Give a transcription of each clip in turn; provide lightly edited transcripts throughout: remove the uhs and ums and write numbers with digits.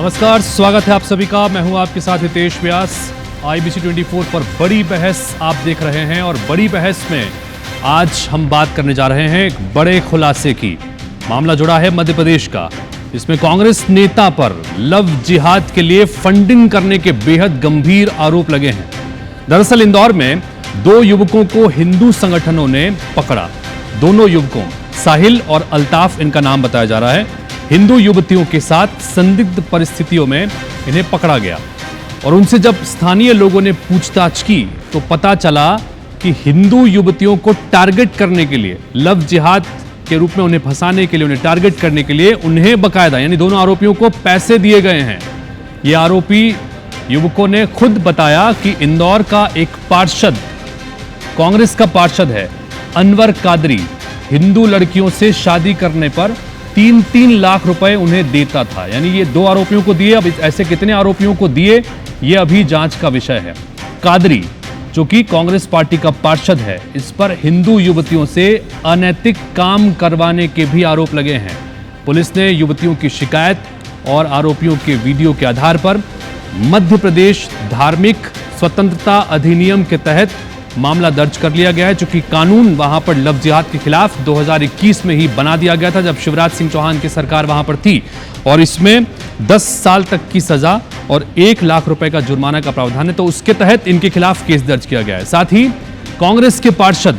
नमस्कार, स्वागत है आप सभी का। मैं हूं आपके साथ हितेश व्यास। IBC 24 पर बड़ी बहस आप देख रहे हैं और बड़ी बहस में आज हम बात करने जा रहे हैं एक बड़े खुलासे की। मामला जुड़ा है मध्य प्रदेश का। इसमें कांग्रेस नेता पर लव जिहाद के लिए फंडिंग करने के बेहद गंभीर आरोप लगे हैं। दरअसल इंदौर में 2 युवकों को हिंदू संगठनों ने पकड़ा। दोनों युवकों साहिल और अल्ताफ इनका नाम बताया जा रहा है। हिंदू युवतियों के साथ संदिग्ध परिस्थितियों में इन्हें पकड़ा गया और उनसे जब स्थानीय लोगों ने पूछताछ की तो पता चला कि हिंदू युवतियों को टारगेट करने के लिए, लव जिहाद के रूप में उन्हें फंसाने के लिए, उन्हें टारगेट करने के लिए उन्हें बकायदा यानी दोनों आरोपियों को पैसे दिए गए हैं। ये आरोपी युवकों ने खुद बताया कि इंदौर का एक पार्षद, कांग्रेस का पार्षद है अनवर कादरी, हिंदू लड़कियों से शादी करने पर 3-3 लाख रुपए उन्हें देता था। यानी ये 2 आरोपियों को दिए। अब ऐसे कितने आरोपियों को दिए ये अभी जांच का विषय है। कादरी जो कि कांग्रेस पार्टी का पार्षद है, इस पर हिंदू युवतियों से अनैतिक काम करवाने के भी आरोप लगे हैं। पुलिस ने युवतियों की शिकायत और आरोपियों के वीडियो के आधार पर मध्य प्रदेश धार्मिक स्वतंत्रता अधिनियम के तहत मामला दर्ज कर लिया गया है। चूंकि कानून वहां पर लव जिहाद के खिलाफ 2021 में ही बना दिया गया था जब शिवराज सिंह चौहान की सरकार वहां पर थी, और इसमें 10 साल तक की सजा और 1 लाख रुपए का जुर्माना का प्रावधान है। तो उसके तहत इनके खिलाफ केस दर्ज किया गया है। साथ ही कांग्रेस के पार्षद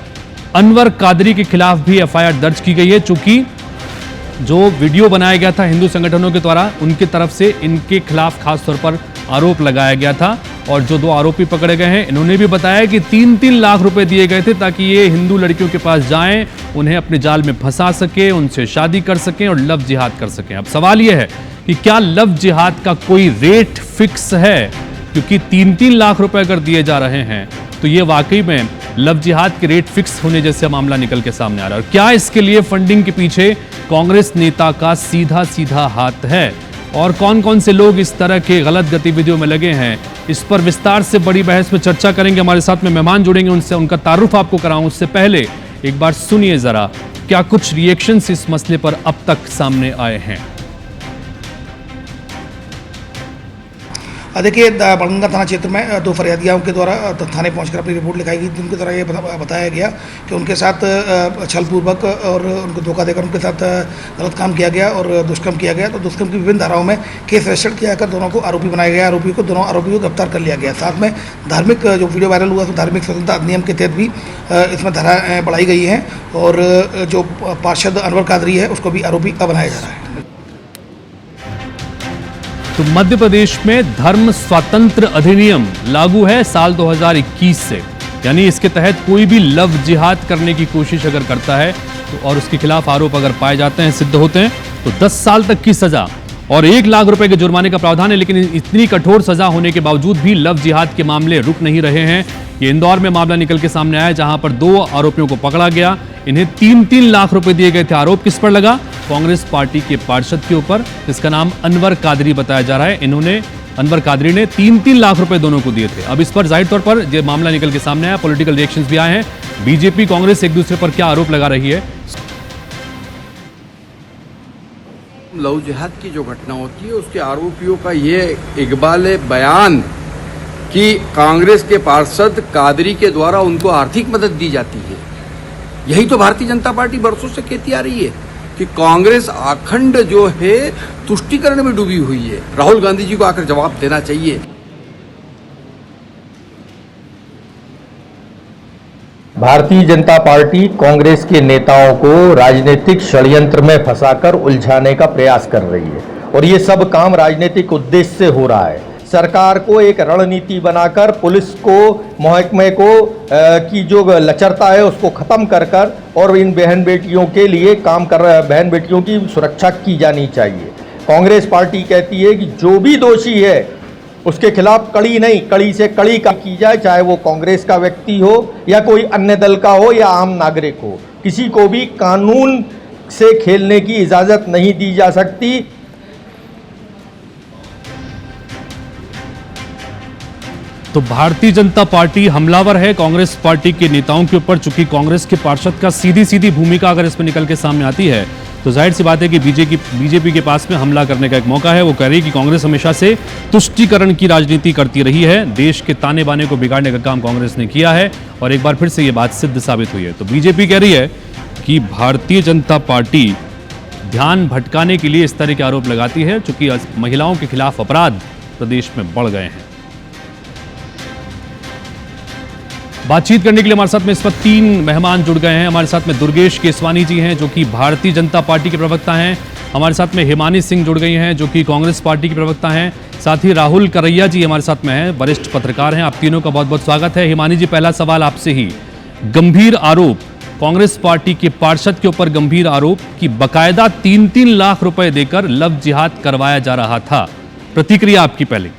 अनवर कादरी के खिलाफ भी FIR दर्ज की गई है। चूंकि जो वीडियो बनाया गया था हिंदू संगठनों के द्वारा, उनकी तरफ से इनके खिलाफ खासतौर पर आरोप लगाया गया था। और जो 2 आरोपी पकड़े गए हैं, इन्होंने भी बताया कि 3-3 लाख रुपए दिए गए थे ताकि ये हिंदू लड़कियों के पास जाएं, उन्हें अपने जाल में फंसा सके, उनसे शादी कर सकें और लव जिहाद कर सकें। अब सवाल यह है कि क्या लव जिहाद का कोई रेट फिक्स है? क्योंकि 3-3 लाख रुपए अगर दिए जा रहे हैं तो ये वाकई में लव जिहाद के रेट फिक्स होने जैसे मामला निकल के सामने आ रहा है। और क्या इसके लिए फंडिंग के पीछे कांग्रेस नेता का सीधा सीधा हाथ है? और कौन कौन से लोग इस तरह के गलत गतिविधियों में लगे हैं, इस पर विस्तार से बड़ी बहस में चर्चा करेंगे। हमारे साथ में मेहमान जुड़ेंगे, उनसे उनका तारुफ आपको कराऊं उससे पहले एक बार सुनिए जरा क्या कुछ रिएक्शंस इस मसले पर अब तक सामने आए हैं। देखिए, बड़गंगा थाना क्षेत्र में 2 फरियादियों के द्वारा थाने पहुंचकर अपनी रिपोर्ट लिखाई गई, जिनके द्वारा ये बताया गया कि उनके साथ छलपूर्वक और उनको धोखा देकर उनके साथ गलत काम किया गया और दुष्कर्म किया गया। तो दुष्कर्म की विभिन्न धाराओं में केस रजिस्टर्ड किया कर दोनों को आरोपी बनाया गया। दोनों आरोपियों को गिरफ्तार कर लिया गया। साथ में धार्मिक जो वीडियो वायरल हुआ तो धार्मिक स्वतंत्रता अधिनियम के तहत भी इसमें धाराएँ बढ़ाई गई हैं और जो पार्षद अनवर कादरी है उसको भी आरोपी बनाया जा रहा है। तो मध्य प्रदेश में धर्म स्वतंत्र अधिनियम लागू है साल 2021 से, यानी इसके तहत कोई भी लव जिहाद करने की कोशिश अगर करता है तो और उसके खिलाफ आरोप अगर पाए जाते हैं, सिद्ध होते हैं, तो 10 साल तक की सजा और 1 लाख रुपए के जुर्माने का प्रावधान है। लेकिन इतनी कठोर सजा होने के बावजूद भी लव जिहाद के मामले रुक नहीं रहे हैं। ये इंदौर में मामला निकल के सामने आया जहां पर 2 आरोपियों को पकड़ा गया। इन्हें 3-3 लाख रुपए दिए गए थे। आरोप किस पर लगा? कांग्रेस पार्टी के पार्षद के ऊपर, जिसका नाम अनवर कादरी बताया जा रहा है। अनवर कादरी ने 3-3 लाख रुपए दोनों को दिए थे। अब इस पर जाहिर तौर पर जो मामला निकल के सामने आया, पॉलिटिकल रिएक्शंस भी आए हैं। बीजेपी कांग्रेस एक दूसरे पर क्या आरोप लगा रही है? लव जिहाद की जो घटना होती है उसके आरोपियों का ये इकबाल बयान कि कांग्रेस के पार्षद कादरी के द्वारा उनको आर्थिक मदद दी जाती है, यही तो भारतीय जनता पार्टी बरसों से कहती आ रही है कि कांग्रेस अखंड जो है तुष्टीकरण में डूबी हुई है। राहुल गांधी जी को आकर जवाब देना चाहिए। भारतीय जनता पार्टी कांग्रेस के नेताओं को राजनीतिक षड्यंत्र में फंसाकर उलझाने का प्रयास कर रही है और ये सब काम राजनीतिक उद्देश्य से हो रहा है। सरकार को एक रणनीति बनाकर पुलिस को, महकमे को की जो लचरता है उसको खत्म कर और इन बहन बेटियों के लिए काम कर रहा है। बहन बेटियों की सुरक्षा की जानी चाहिए। कांग्रेस पार्टी कहती है कि जो भी दोषी है उसके खिलाफ कड़ी नहीं, कड़ी से कड़ी का की जाए, चाहे वो कांग्रेस का व्यक्ति हो या कोई अन्य दल का हो या आम नागरिक हो। किसी को भी कानून से खेलने की इजाजत नहीं दी जा सकती। तो भारतीय जनता पार्टी हमलावर है कांग्रेस पार्टी के नेताओं के ऊपर। चूंकि कांग्रेस के पार्षद का सीधी सीधी भूमिका अगर इसमें निकल के सामने आती है तो जाहिर सी बात है कि बीजेपी के पास में हमला करने का एक मौका है। वो कह रही है कि कांग्रेस हमेशा से तुष्टीकरण की राजनीति करती रही है, देश के ताने बाने को बिगाड़ने का काम कांग्रेस ने किया है और एक बार फिर से ये बात सिद्ध साबित हुई है। तो बीजेपी कह रही है कि भारतीय जनता पार्टी ध्यान भटकाने के लिए इस तरह के आरोप लगाती है, चूंकि महिलाओं के खिलाफ अपराध प्रदेश में बढ़ गए हैं। बातचीत करने के लिए हमारे साथ में इस वक्त 3 मेहमान जुड़ गए हैं। हमारे साथ में दुर्गेश केसवानी जी हैं जो कि भारतीय जनता पार्टी के प्रवक्ता हैं। हमारे साथ में हिमानी सिंह जुड़ गई हैं जो कि कांग्रेस पार्टी की प्रवक्ता हैं। साथ ही राहुल करैया जी हमारे साथ में हैं, वरिष्ठ पत्रकार हैं। आप तीनों का बहुत बहुत स्वागत है। हिमानी जी, पहला सवाल आपसे ही, गंभीर आरोप कांग्रेस पार्टी के पार्षद के ऊपर गंभीर आरोप कि बकायदा 3-3 लाख रुपए देकर लव जिहाद करवाया जा रहा था, प्रतिक्रिया आपकी पहले।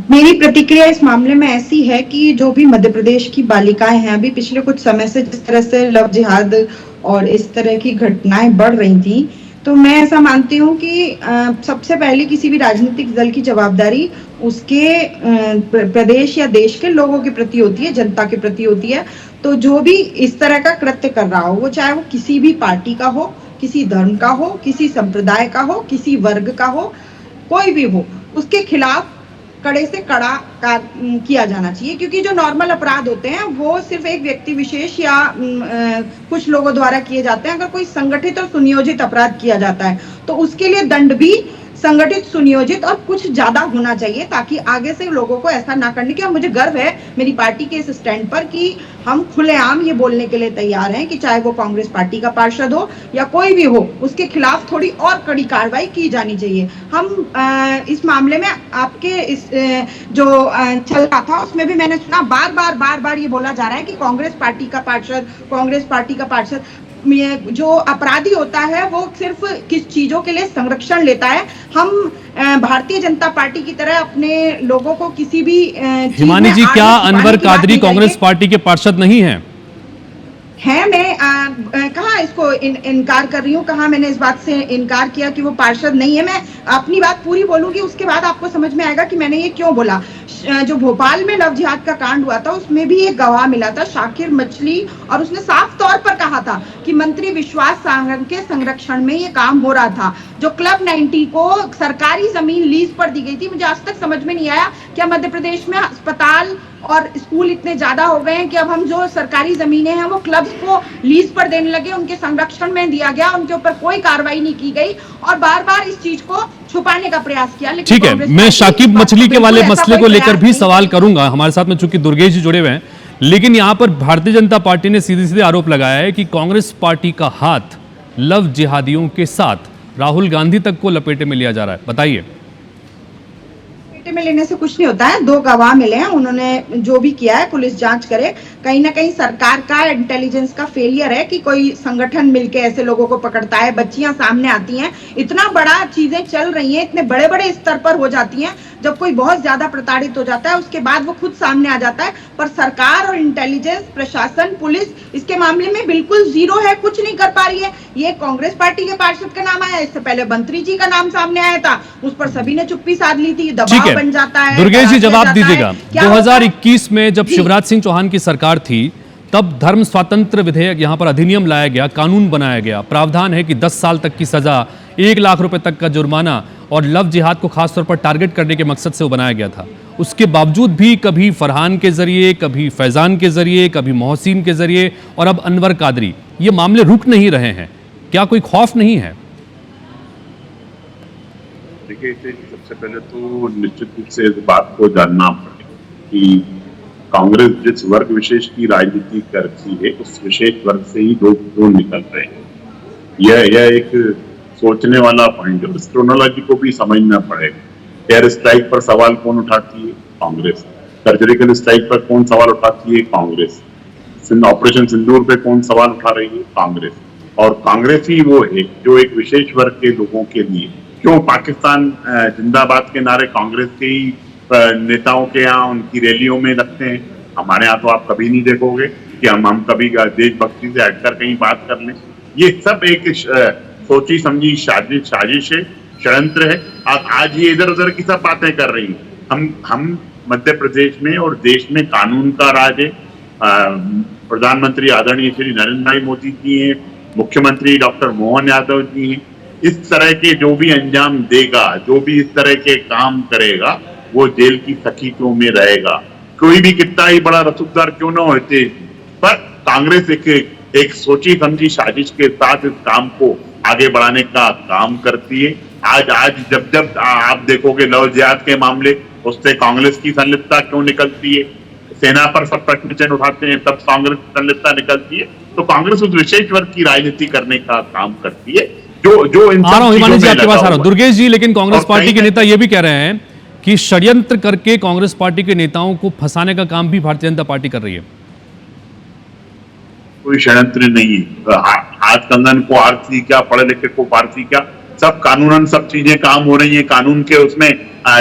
मेरी प्रतिक्रिया इस मामले में ऐसी है कि जो भी मध्य प्रदेश की बालिकाएं हैं, अभी पिछले कुछ समय से जिस तरह से लव जिहाद और इस तरह की घटनाएं बढ़ रही थी, तो मैं ऐसा मानती हूँ कि सबसे पहले किसी भी राजनीतिक दल की जवाबदारी उसके प्रदेश या देश के लोगों के प्रति होती है, जनता के प्रति होती है। तो जो भी इस तरह का कृत्य कर रहा हो, वो चाहे वो किसी भी पार्टी का हो, किसी धर्म का हो, किसी संप्रदाय का हो, किसी वर्ग का हो, कोई भी हो, उसके खिलाफ कड़े से कड़ा किया जाना चाहिए। क्योंकि जो नॉर्मल अपराध होते हैं वो सिर्फ एक व्यक्ति विशेष या कुछ लोगों द्वारा किए जाते हैं। अगर कोई संगठित और सुनियोजित अपराध किया जाता है तो उसके लिए दंड भी संगठित, सुनियोजित और कुछ ज्यादा होना चाहिए, ताकि आगे से लोगों को ऐसा ना करने की। और मुझे गर्व है मेरी पार्टी के इस स्टैंड पर कि हम खुलेआम ये बोलने के लिए तैयार हैं कि चाहे वो कांग्रेस पार्टी का पार्षद हो या कोई भी हो, उसके खिलाफ थोड़ी और कड़ी कार्रवाई की जानी चाहिए। हम इस मामले में आपके इस जो चल रहा था उसमें भी मैंने सुना बार बार ये बोला जा रहा है कि कांग्रेस पार्टी का पार्षद जो अपराधी होता है वो सिर्फ किस चीजों के लिए संरक्षण लेता है। हम भारतीय जनता पार्टी की तरह अपने लोगों को किसी भी हिमानी जी, क्या अनवर कादरी कांग्रेस पार्टी के पार्षद नहीं हैं? है। मैं कहाँ इसको इनकार कर रही हूँ, कहाँ मैंने इस बात से इनकार किया कि वो पार्षद नहीं है। मैं अपनी बात पूरी बोलूंगी, उसके बाद आपको समझ में आएगा कि मैंने ये क्यों बोला। जो भोपाल में लव जिहाद का कांड हुआ था उसमें भी एक गवाह मिला था, शाकिर मछली, और उसने साफ तौर पर कहा था कि मंत्री विश्वास सांगन के संरक्षण में ये काम हो रहा था। जो क्लब 90 को सरकारी जमीन लीज पर दी गई थी, मुझे आज तक समझ में नहीं आया क्या मध्य प्रदेश में अस्पताल और स्कूल इतने ज्यादा हो गए हैं कि अब हम जो सरकारी जमीनें हैं वो क्लब्स को लीज पर देने लगे, उनके संरक्षण में दिया गया, उनके ऊपर कोई कार्रवाई नहीं की गई और बार बार इस चीज को छुपाने का प्रयास किया। लेकिन ठीक है, मैं शाकिब मछली के वाले मसले को लेकर भी सवाल करूंगा। हमारे साथ में चूंकि दुर्गेश जी जुड़े हुए हैं, लेकिन यहां पर भारतीय जनता पार्टी ने सीधे आरोप लगाया है कि कांग्रेस पार्टी का हाथ लव जिहादियों के साथ राहुल गांधी तक को लपेटे में लिया जा रहा है, बताइए। में लेने से कुछ नहीं होता है। 2 गवाह मिले हैं, उन्होंने जो भी किया है पुलिस जांच करे। कहीं ना कहीं सरकार का इंटेलिजेंस का फेलियर है कि कोई संगठन मिलके ऐसे लोगों को पकड़ता है, बच्चियां सामने आती हैं, इतना बड़ा चीजें चल रही हैं, इतने बड़े बड़े स्तर पर हो जाती हैं। जब कोई बहुत ज्यादा प्रताड़ित हो जाता है उसके बाद वो खुद सामने आ जाता है, पर सरकार और इंटेलिजेंस, प्रशासन, पुलिस इसके मामले में बिल्कुल जीरो है, कुछ नहीं कर पा रही है। ये कांग्रेस पार्टी के पार्षद का नाम आया, इससे पहले मंत्री जी का नाम सामने आया था, उस पर सभी ने चुप्पी साध ली थी। दबाव बन जाता है। दुर्गेश जी, जवाब दीजिएगा। 2021 में जब शिवराज सिंह चौहान की सरकार थी तब धर्म स्वातंत्र विधेयक यहां पर अधिनियम लाया गया, कानून बनाया गया, प्रावधान है कि 10 साल तक की सजा, 1 लाख रुपए तक का जुर्माना और लव जिहाद को खासतौर पर टारगेट करने के मकसद से वो बनाया गया था। उसके बावजूद भी कभी फरहान के जरिए, कभी फैजान के जरिए, कभी मोहसिन के जरिए और अब अनवर कादरी, ये मामले रुक नहीं रहे हैं। क्या कोई खौफ नहीं है? देखिए, सबसे पहले तो निश्चित रूप से इस बात को जानना पड़ेगा कि कांग्रेस जिस वर्ग विशेष की राजनीति करती है उस विशेष वर्ग से ही लोग निकल रहे हैं। यह एक सोचने वाला पॉइंट है। उस क्रोनोलॉजी को भी समझना पड़ेगा। एयर स्ट्राइक पर सवाल कौन उठाती है? कांग्रेस। सर्जिकल स्ट्राइक पर कौन सवाल उठाती है? कांग्रेस। ऑपरेशन सिंदूर पे कौन सवाल उठा रही है? कांग्रेस। और कांग्रेस ही वो है जो एक विशेष वर्ग के लोगों के लिए, क्यों पाकिस्तान जिंदाबाद के नारे कांग्रेस के ही नेताओं के यहाँ उनकी रैलियों में लगते हैं। हमारे यहाँ तो आप कभी नहीं देखोगे कि हम कभी देशभक्ति से हटकर कहीं बात कर लें। ये सब एक सोची समझी साजिश है, षड्यंत्र है। आज ये इधर उधर की सब बातें कर रही हैं। हम मध्य प्रदेश में और देश में कानून का राज है, प्रधानमंत्री आदरणीय श्री नरेंद्र भाई मोदी जी हैं, मुख्यमंत्री डॉक्टर मोहन यादव जी हैं। इस तरह के जो भी अंजाम देगा, जो भी इस तरह के काम करेगा, वो जेल की सखीयों में रहेगा। कोई भी कितना ही बड़ा रसूखदार क्यों न होते, पर कांग्रेस एक सोची समझी साजिश के साथ इस काम को आगे बढ़ाने का काम करती है। आज जब आप देखोगे लव जिहाद के मामले, उससे कांग्रेस की संलिप्तता क्यों निकलती है, सेना पर सब प्रश्न चिन्ह उठाते हैं तब कांग्रेस की संलिप्तता निकलती है। तो कांग्रेस उस विशेष वर्ग की राजनीति करने का काम करती है जो इन आ रहा हूं हिमानी जी, आपके पास आ रहा हूं। दुर्गेश जी, लेकिन कांग्रेस पार्टी के नेता ये भी कह रहे हैं कि षड्यंत्र करके कांग्रेस पार्टी के नेताओं को फंसाने का काम भी भारतीय जनता पार्टी कर रही है। कोई षड्यंत्र नहीं है। आज कंगन को आरती क्या, पढ़े लिखे को पारसी क्या, सब कानूनन सब चीजें काम हो रही है। कानून के उसमें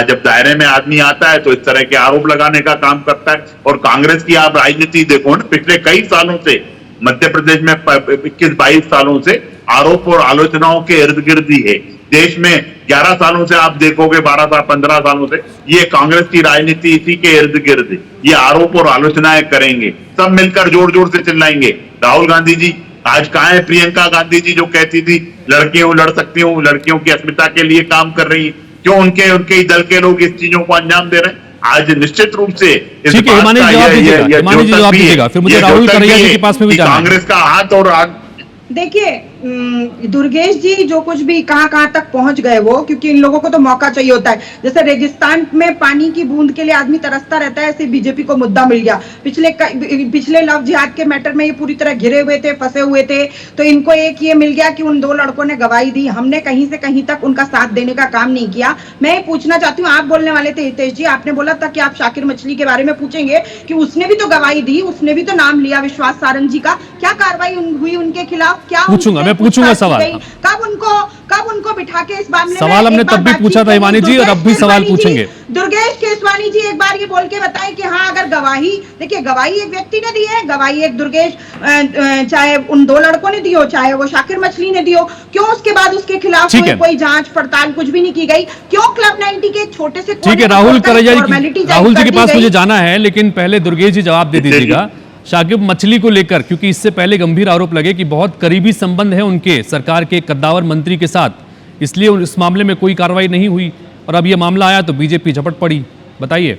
जब दायरे में आदमी आता है तो इस तरह के आरोप लगाने का काम करता है। और कांग्रेस की आप राजनीति देखो ना, पिछले कई सालों से मध्य प्रदेश में 21-22 सालों से आरोप और आलोचनाओं के इर्द गिर्द ही है। देश में 11 सालों से आप देखोगे, 15 सालों से ये कांग्रेस की राजनीति इसी के इर्द गिर्द है। ये आरोप और आलोचनाएं करेंगे, सब मिलकर जोर जोर से चिल्लाएंगे। राहुल गांधी जी आज कहाँ है? प्रियंका गांधी जी जो कहती थी लड़कियों लड़ सकती हूँ, लड़कियों की अस्मिता के लिए काम कर रही है, क्यों उनके ही दल के लोग इस चीजों को अंजाम दे रहे हैं? आज निश्चित रूप से ठीक है, हिमानी जी जवाब दीजिएगा, फिर मुझे राहुल करैया जी के पास में भी जाना है। कांग्रेस का हाथ और देखिए दुर्गेश जी जो कुछ भी कहां तक पहुंच गए वो, क्योंकि इन लोगों को तो मौका चाहिए होता है। जैसे रेगिस्तान में पानी की बूंद के लिए आदमी तरसता रहता है, ऐसे बीजेपी को मुद्दा मिल गया। पिछले लव जिहाद के मैटर में ये पूरी तरह घिरे हुए थे, फंसे हुए थे, तो इनको एक ये मिल गया कि उन 2 लड़कों ने गवाही दी। हमने कहीं से कहीं तक उनका साथ देने का काम नहीं किया। मैं ये पूछना चाहती हूँ, आप बोलने वाले थे हितेश जी, आपने बोला था कि आप शाकिर मछली के बारे में पूछेंगे कि उसने भी तो गवाही दी, उसने भी तो नाम लिया विश्वास सारंग जी का। क्या कार्रवाई हुई उनके खिलाफ? क्या पूछूंगा सवाल। कब उनको बिठा के इस मामले में सवाल हमने तब भी पूछा था हिमानी जी, और अब भी सवाल पूछेंगे। दुर्गेश केसवानी जी एक बार ये बोल के बताएं कि हाँ, अगर गवाही, देखिए गवाही एक व्यक्ति ने दी है, गवाही एक दुर्गेश चाहे उन 2 लड़कों ने दी हो, चाहे वो शाकिर मछली ने दी हो, क्यों उसके बाद उसके खिलाफ कोई जांच पड़ताल कुछ भी नहीं की गई? क्यों क्लब 90 के एक छोटे से ठीक है, राहुल करैया राहुल जी के पास मुझे जाना है, लेकिन पहले दुर्गेश जी जवाब दे दीजिएगा शाकिब मछली को लेकर, क्योंकि इससे पहले गंभीर आरोप लगे कि बहुत करीबी संबंध है उनके सरकार के कद्दावर मंत्री के साथ, इसलिए इस मामले में कोई कार्रवाई नहीं हुई, और अब ये मामला आया तो बीजेपी झपट पड़ी। बताइए।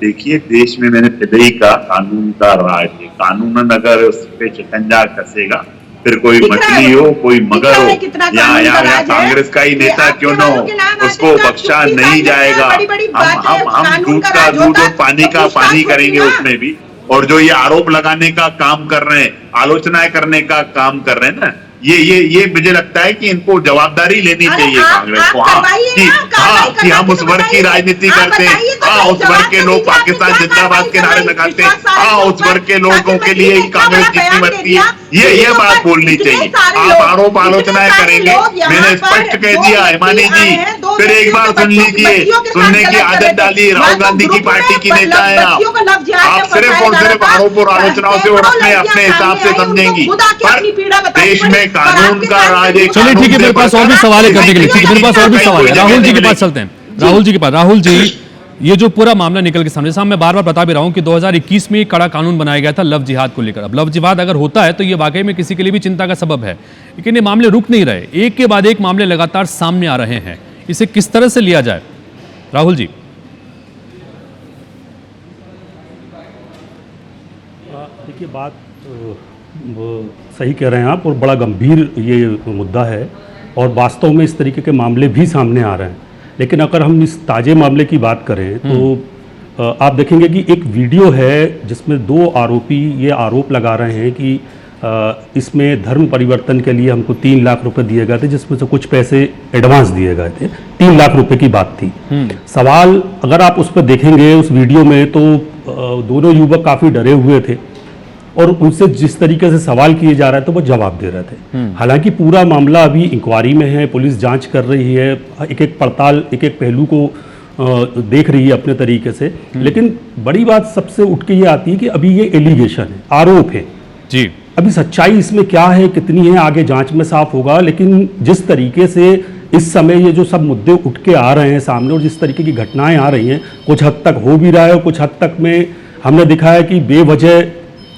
देखिए, देश में मैंने पहले ही कहा, कानून का राज है। कानूनन अगर उस पे शिकंजा कसेगा, फिर कोई मछली हो, कोई मगर हो, या कांग्रेस का ही नेता क्यों न हो, उसको बख्शा नहीं जाएगा। हम दूध का दूध और पानी का पानी करेंगे उसमें भी। और जो ये आरोप लगाने का काम कर रहे हैं, आलोचनाएं करने का काम कर रहे हैं ना, ये मुझे लगता है कि इनको जवाबदारी लेनी चाहिए कांग्रेस को। कि हम उस वर्ग की राजनीति करते हैं, उस वर्ग के लोग पाकिस्तान जिंदाबाद के नारे लगाते हैं, उस वर्ग के लोगों के लिए ही कांग्रेस जितनी मरती है, ये बात बोलनी चाहिए। आप आरोप आलोचनाएं करेंगे, मैंने स्पष्ट कह दिया हिमानी जी, फिर एक बार सुन लीजिए, सुनने की आदत डाली। राहुल गांधी की पार्टी की नेता है आप सिर्फ और सिर्फ आरोप और आलोचनाओं से और अपने हिसाब से समझेंगी, पर देश में कानून का राज। चलिए ठीक है, मेरे पास और भी सवाल है करने के लिए। ठीक है, मेरे पास और भी सवाल है, राहुल जी के पास चलते हैं। राहुल जी के पास। राहुल जी, ये जो पूरा मामला निकल के सामने, मैं बार बार बता भी रहा हूं कि 2021 में एक कड़ा कानून बनाया गया था लव जिहाद को लेकर। अब लव जिहाद अगर होता है तो ये वाकई में किसी के लिए भी चिंता का सबब है, लेकिन ये मामले रुक नहीं रहे, एक के बाद एक मामले लगातार सामने आ रहे हैं। इसे किस तरह से लिया जाए राहुल जी? देखिए, बात सही कह रहे हैं आप, और बड़ा गंभीर ये मुद्दा है, और वास्तव में इस तरीके के मामले भी सामने आ रहे हैं। लेकिन अगर हम इस ताज़े मामले की बात करें तो आप देखेंगे कि एक वीडियो है जिसमें 2 आरोपी ये आरोप लगा रहे हैं कि इसमें धर्म परिवर्तन के लिए हमको 3 लाख रुपए दिए गए थे, जिसमें से कुछ पैसे एडवांस दिए गए थे। 3 लाख रुपए की बात थी। सवाल अगर आप उस पर देखेंगे उस वीडियो में, तो दोनों युवक काफ़ी डरे हुए थे, और उनसे जिस तरीके से सवाल किए जा रहे थे वो जवाब दे रहे थे। हालांकि पूरा मामला अभी इंक्वायरी में है, पुलिस जांच कर रही है, एक एक पड़ताल, एक एक पहलू को देख रही है अपने तरीके से। लेकिन बड़ी बात सबसे उठ के ये आती है कि अभी ये एलिगेशन है, आरोप है जी। अभी सच्चाई इसमें क्या है, कितनी है, आगे जांच में साफ होगा। लेकिन जिस तरीके से इस समय ये जो सब मुद्दे उठ के आ रहे हैं सामने, और जिस तरीके की घटनाएं आ रही हैं, कुछ हद तक हो भी रहा है, कुछ हद तक में हमने दिखाया कि बेवजह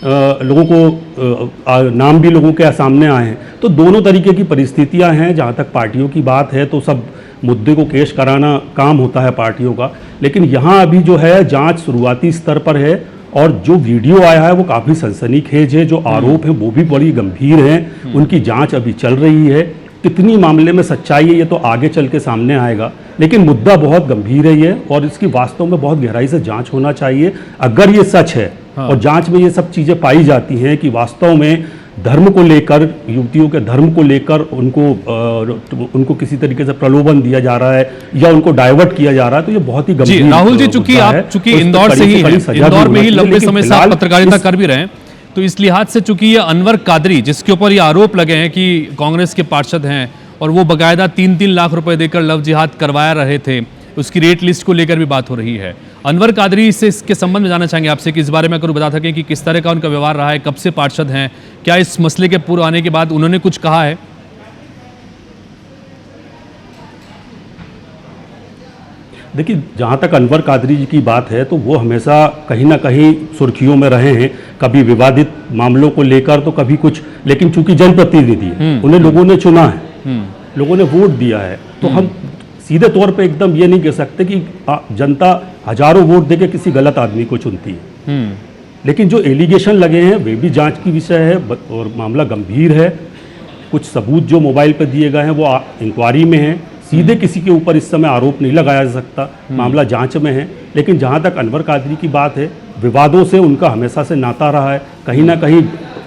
लोगों को नाम भी लोगों के सामने आए हैं। तो दोनों तरीके की परिस्थितियां हैं। जहां तक पार्टियों की बात है तो सब मुद्दे को पेश कराना काम होता है पार्टियों का, लेकिन यहाँ अभी जो है जांच शुरुआती स्तर पर है और जो वीडियो आया है वो काफ़ी सनसनीखेज है। जो आरोप हैं वो भी बड़ी गंभीर हैं, उनकी जांच अभी चल रही है। कितनी मामले में सच्चाई है ये तो आगे चल के सामने आएगा, लेकिन मुद्दा बहुत गंभीर है ये, और इसकी वास्तव में बहुत गहराई से जांच होना चाहिए। अगर ये सच है और जांच में ये सब चीज़ें पाई जाती हैं कि वास्तव में धर्म को लेकर, युवतियों के धर्म को लेकर उनको किसी तरीके से प्रलोभन दिया जा रहा है या उनको डाइवर्ट किया जा रहा है, तो ये बहुत ही गंभीर। जी राहुल जी, चूंकि आप इंदौर से ही हैं, इंदौर में ही लंबे समय से आप पत्रकारिता कर भी रहे हैं, तो इस लिहाज से चूंकि ये अनवर कादरी जिसके ऊपर ये आरोप लगे हैं कि कांग्रेस के पार्षद हैं और वो बकायदा 3-3 लाख रुपए देकर लव जिहाद करवाया रहे थे, उसकी रेट लिस्ट को लेकर भी बात हो रही है। अनवर कादरी से इसके संबंध में जानना चाहेंगे आपसे कि इस बारे में अगर बता सकें कि किस तरह का उनका व्यवहार रहा है, कब से पार्षद हैं, क्या इस मसले के पूर्व आने के बाद उन्होंने कुछ कहा है? देखिए, जहाँ तक अनवर कादरी जी की बात है तो वो हमेशा कहीं ना कहीं सुर्खियों में रहे हैं, कभी विवादित मामलों को लेकर तो कभी कुछ, लेकिन चूंकि जनप्रतिनिधि उन्हें लोगों ने चुना है, लोगों ने वोट दिया है, तो हम सीधे तौर पे एकदम ये नहीं कह सकते कि जनता हजारों वोट देके किसी गलत आदमी को चुनती है। लेकिन जो एलिगेशन लगे हैं वे भी जांच की विषय है और मामला गंभीर है। कुछ सबूत जो मोबाइल पर दिए गए हैं वो इंक्वायरी में है, सीधे किसी के ऊपर इस समय आरोप नहीं लगाया जा सकता, मामला जांच में है। लेकिन जहां तक अनवर कादरी की बात है, विवादों से उनका हमेशा से नाता रहा है, कहीं ना कहीं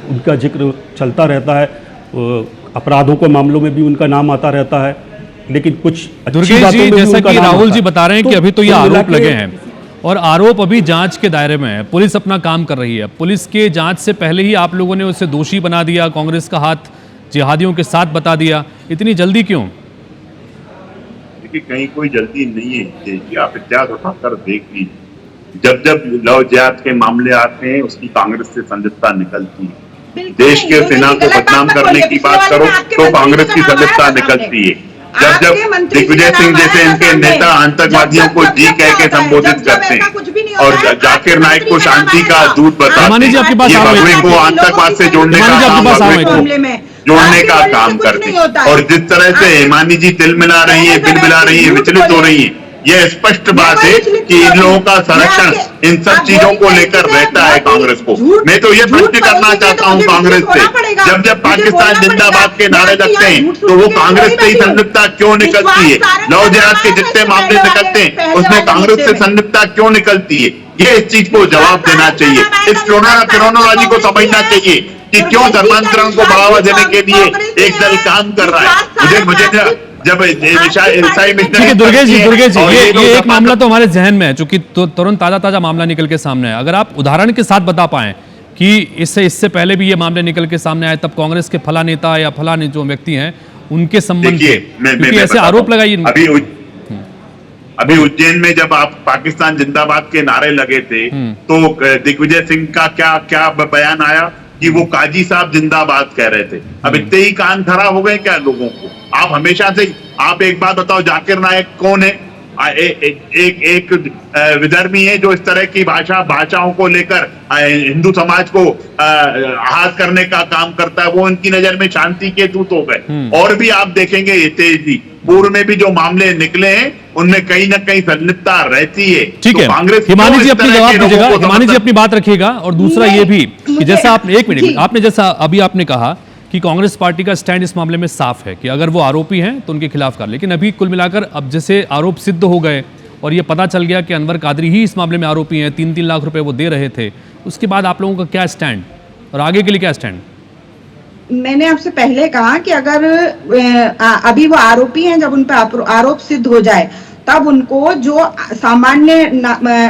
उनका जिक्र चलता रहता है, अपराधों के मामलों में भी उनका नाम आता रहता है। लेकिन कुछ दुर्गेश जी, जैसा कि राहुल जी बता रहे हैं कि अभी तो ये आरोप लगे हैं और आरोप अभी जांच के दायरे में है, पुलिस अपना काम कर रही है। पुलिस के जांच से पहले ही आप लोगों ने उसे दोषी बना दिया, कांग्रेस का हाथ जिहादियों के साथ बता दिया, इतनी जल्दी क्यों? देखिए, कहीं कोई जल्दी नहीं है कि आप इतिहास उठाकर देख लीजिए, जब जब लव जिहाद के मामले आते हैं उसकी कांग्रेस से संलिप्तता निकलती है। देश के सेना को बदनाम करने की बात करो तो कांग्रेस की संलिप्तता निकलती है। जब जब दिग्विजय सिंह जैसे इनके नेता आतंकवादियों को जी कह के संबोधित करते हैं और जाकिर नाइक को शांति का दूत बताते हैं, ये भगवे को आतंकवाद से जोड़ने का काम, जोड़ने का काम करते हैं। और जिस तरह से हिमानी जी तिल मिला रही है, बिल मिला रही है, विचलित हो रही है, यह स्पष्ट बात है कि इन लोगों का संरक्षण इन सब चीजों को लेकर रहता है कांग्रेस को। मैं तो ये प्रश्न करना चाहता हूं कांग्रेस से, जब जब पाकिस्तान जिंदाबाद के नारे लगते हैं तो वो कांग्रेस से ही संलिप्तता क्यों निकलती है? लव जिहाद के जितने मामले निकलते हैं उसमें कांग्रेस से संलिप्तता क्यों निकलती है? ये इस चीज को जवाब देना चाहिए। इस क्रोनोलॉजी को समझना चाहिए कि क्यों धर्मांतरण को बढ़ावा देने के लिए एक दल काम कर रहा है। मुझे जब दुर्गेश जी, ये एक मामला तो हमारे जहन में है, चूंकि तुरंत ताजा मामला निकल के सामने है। अगर आप उदाहरण के साथ बता पाएं कि इससे पहले भी ये मामले निकल के सामने आए, तब कांग्रेस के फला नेता या फला जो व्यक्ति हैं उनके संबंध में ऐसे आरोप लगाइए। अभी उज्जैन में जब आप पाकिस्तान जिंदाबाद के नारे लगे थे तो दिग्विजय सिंह का क्या बयान आया कि वो काजी साहब जिंदाबाद कह रहे थे। अब इतने ही कान खराब हो गए क्या लोगों को? आप हमेशा से, आप एक बात बताओ, जाकिर नाइक कौन है? एक विधर्मी है जो इस तरह की भाषाओं को लेकर हिंदू समाज को आहत करने का काम करता है, वो उनकी नजर में शांति के दूत हो गए। और भी आप देखेंगे तेजी पूर्व में भी जो मामले निकले हैं उनमें कहीं ना कहीं संलिप्तता रहती है। ठीक है, हिमानी जी अपनी जवाब दीजिएगा, हिमानी जी अपनी बात रखिएगा। और दूसरा ये भी कि जैसा आप एक मिनट, आपने जैसा अभी आपने कहा कि कांग्रेस पार्टी का स्टैंड इस मामले में साफ है कि अगर वो आरोपी हैं तो उनके खिलाफ कर, लेकिन अभी कुल मिलाकर अब जैसे आरोप सिद्ध हो गए और ये पता चल गया कि अनवर कादरी ही इस मामले में आरोपी हैं, 3-3 लाख रुपए वो दे रहे थे, उसके बाद आप लोगों का क्या स्टैंड और आगे के लिए क्या स्टैंड? मैंने आपसे पहले कहा कि अगर अभी वो आरोपी हैं, जब उन पर आरोप सिद्ध हो जाए तब उनको जो सामान्य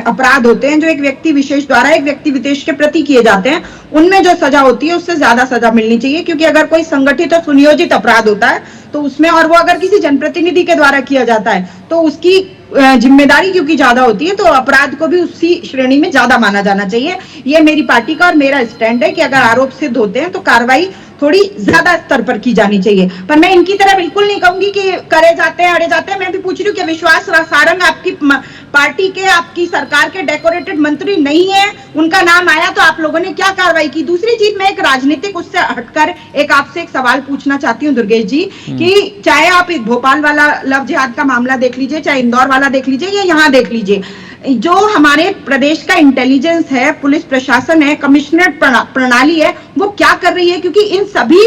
अपराध होते हैं जो एक व्यक्ति विशेष द्वारा एक व्यक्ति विशेष के प्रति किए जाते हैं, उनमें जो सजा होती है उससे ज्यादा सजा मिलनी चाहिए। क्योंकि अगर कोई संगठित और सुनियोजित अपराध होता है तो उसमें, और वो अगर किसी जनप्रतिनिधि के द्वारा किया जाता है तो उसकी जिम्मेदारी क्योंकि ज्यादा होती है, तो अपराध को भी उसी श्रेणी में ज्यादा माना जाना चाहिए। ये मेरी पार्टी का और मेरा स्टैंड है कि अगर आरोप सिद्ध होते हैं तो कार्रवाई थोड़ी ज्यादा स्तर पर की जानी चाहिए। पर मैं इनकी तरह बिल्कुल नहीं कहूंगी कि करे जाते हैं अड़े जाते हैं। मैं भी पूछ रही हूँ कि विश्वास सारंग आपकी पार्टी के, आपकी सरकार के डेकोरेटेड मंत्री नहीं है, उनका नाम आया तो आप लोगों ने क्या कार्रवाई की? दूसरी चीज, मैं एक राजनीतिक उससे हटकर एक आपसे एक सवाल पूछना चाहती हूँ दुर्गेश जी, कि चाहे आप एक भोपाल वाला लव जिहाद का मामला देख लीजिए, चाहे इंदौर वाला देख लीजिए या यहाँ देख लीजिए, जो हमारे प्रदेश का इंटेलिजेंस है, पुलिस प्रशासन है, कमिश्नरेट प्रणाली है, वो क्या कर रही है? क्योंकि इन सभी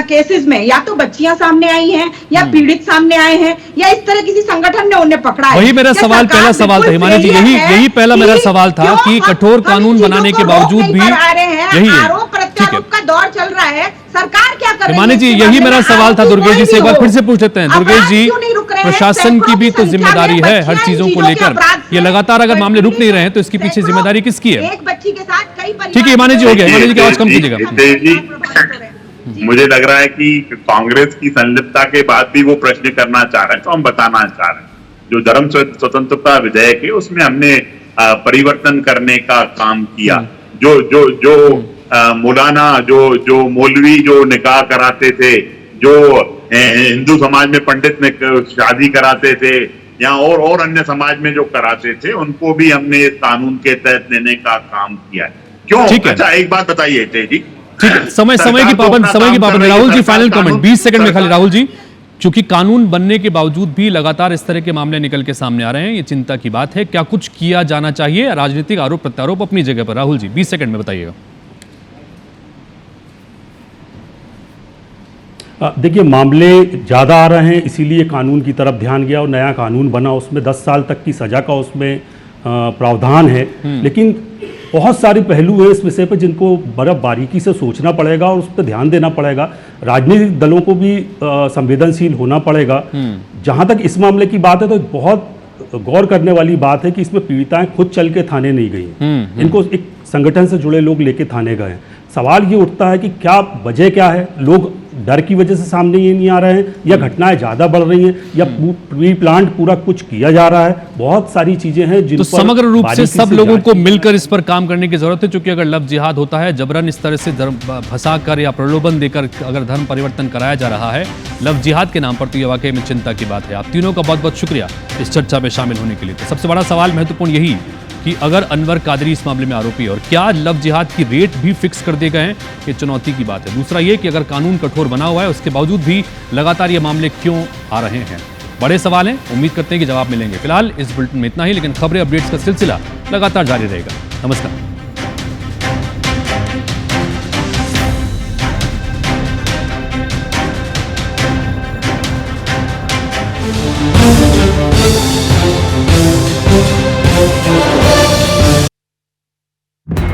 केसेस में या तो बच्चियां सामने आई हैं या पीड़ित सामने आए हैं या इस तरह किसी संगठन ने उन्हें पकड़ा है। वही मेरा सवाल, पहला सवाल था हिमानी जी, यही पहला मेरा सवाल था कि कठोर कानून बनाने के बावजूद भी यही है। आरोप प्रत्यारोप का दौर चल रहा है, सरकार क्या कर रही है? हिमानी जी, यही मेरा सवाल था दुर्गेश जी से, एक बार फिर से पूछ लेते हैं। दुर्गेश जी, प्रशासन की भी तो जिम्मेदारी है हर चीजों को लेकर। ये लगातार अगर मामले रुक नहीं रहे हैं तो इसके पीछे जिम्मेदारी किसकी है? एक बच्ची के साथ कई परिवार। ठीक है हिमानी जी, हो गया। हिमानी जी की आवाज कम कीजिएगा। मुझे लग रहा है कि कांग्रेस की संलिप्तता के बाद भी वो प्रश्न करना चाह रहे हैं, तो हम बताना चाह रहे हैं। जो धर्म स्वतंत्रता विधेयक है उसमें हमने परिवर्तन करने का काम किया। जो जो जो मौलाना, जो मौलवी जो निकाह कराते थे, जो हिंदू समाज में पंडित ने शादी कराते थे या और अन्य समाज में जो कराते थे, उनको भी हमने इस कानून के तहत लेने का काम किया है। क्यों? अच्छा, एक बात बताइए जी। ठीक है, समय की पाबंद। Rahul ji, final comment 20 second में खाली। राहुल जी, चूंकि कानून बनने के बावजूद भी लगातार इस तरह के मामले निकल के सामने आ रहे हैं, ये चिंता की बात है। क्या कुछ किया जाना चाहिए? राजनीतिक आरोप प्रत्यारोप अपनी जगह पर। राहुल जी, 20 सेकंड में बताइएगा। देखिए, मामले ज़्यादा आ रहे हैं, इसीलिए कानून की तरफ ध्यान गया और नया कानून बना। उसमें 10 साल तक की सज़ा का उसमें प्रावधान है। लेकिन बहुत सारे पहलू हैं इस विषय पर जिनको बड़ा बारीकी से सोचना पड़ेगा और उस पर ध्यान देना पड़ेगा। राजनीतिक दलों को भी संवेदनशील होना पड़ेगा। जहाँ तक इस मामले की बात है तो बहुत गौर करने वाली बात है कि इसमें पीड़िताएं खुद चल के थाने नहीं गई। इनको एक संगठन से जुड़े लोग लेके थाने गए। सवाल ये उठता है कि क्या वजह क्या है? लोग डर की वजह से सामने ये नहीं आ रहे हैं या घटनाएं ज्यादा बढ़ रही हैं या प्री प्लान पूरा कुछ किया जा रहा है? बहुत सारी चीजें हैं जिन तो समग्र रूप से सब लोगों को मिलकर इस पर काम करने की जरूरत है। क्योंकि अगर लव जिहाद होता है, जबरन इस तरह से फंसा कर या प्रलोभन देकर अगर धर्म परिवर्तन कराया जा रहा है लव जिहाद के नाम पर, तो ये वाकई में चिंता की बात है। आप तीनों का बहुत बहुत शुक्रिया इस चर्चा में शामिल होने के लिए। तो सबसे बड़ा सवाल महत्वपूर्ण यही कि अगर अनवर कादरी इस मामले में आरोपी है और क्या लव जिहाद की रेट भी फिक्स कर दिए गए हैं, ये चुनौती की बात है। दूसरा ये कि अगर कानून कठोर बना हुआ है उसके बावजूद भी लगातार ये मामले क्यों आ रहे हैं, बड़े सवाल हैं। उम्मीद करते हैं कि जवाब मिलेंगे। फिलहाल इस बुलेटिन में इतना ही, लेकिन खबरें अपडेट्स का सिलसिला लगातार जारी रहेगा। नमस्कार।